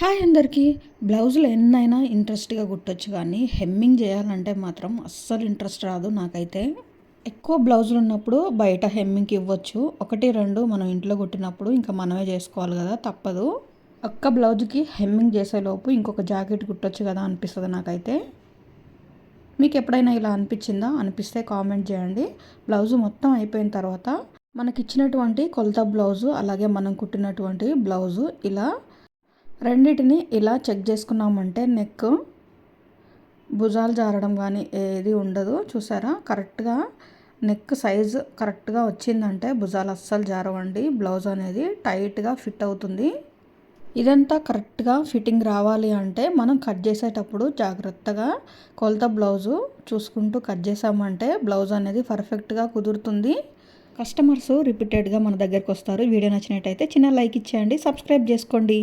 Hi అందరికీ. బ్లౌజులు ఎన్నైనా ఇంట్రెస్ట్గా కుట్టొచ్చు, కానీ హెమ్మింగ్ చేయాలంటే మాత్రం అస్సలు ఇంట్రెస్ట్ రాదు నాకైతే. ఎక్కువ బ్లౌజులు ఉన్నప్పుడు బయట హెమ్మింగ్కి ఇవ్వచ్చు, 1-2 మనం ఇంట్లో కుట్టినప్పుడు ఇంకా మనమే చేసుకోవాలి కదా, తప్పదు. ఒక్క బ్లౌజ్కి హెమ్మింగ్ చేసేలోపు ఇంకొక జాకెట్ కుట్టొచ్చు కదా అనిపిస్తుంది నాకైతే. మీకు ఎప్పుడైనా ఇలా అనిపించిందా? అనిపిస్తే కామెంట్ చేయండి. బ్లౌజు మొత్తం అయిపోయిన తర్వాత మనకిచ్చినటువంటి కొలత బ్లౌజు అలాగే మనం కుట్టినటువంటి బ్లౌజు ఇలా రెండిటిని ఇలా చెక్ చేసుకున్నామంటే నెక్ భుజాలు జారడం కానీ ఏది ఉండదు. చూసారా, కరెక్ట్గా నెక్ సైజు కరెక్ట్గా వచ్చిందంటే భుజాలు అస్సలు జారవండి. బ్లౌజ్ అనేది టైట్గా ఫిట్ అవుతుంది. ఇదంతా కరెక్ట్గా ఫిట్టింగ్ రావాలి అంటే మనం కట్ చేసేటప్పుడు జాగ్రత్తగా కొలత బ్లౌజు చూసుకుంటూ కట్ చేసామంటే బ్లౌజ్ అనేది పర్ఫెక్ట్గా కుదురుతుంది. కస్టమర్స్ రిపీటెడ్గా మన దగ్గరికి వస్తారు. వీడియో నచ్చినట్టయితే చిన్న లైక్ ఇచ్చేయండి, సబ్స్క్రైబ్ చేసుకోండి.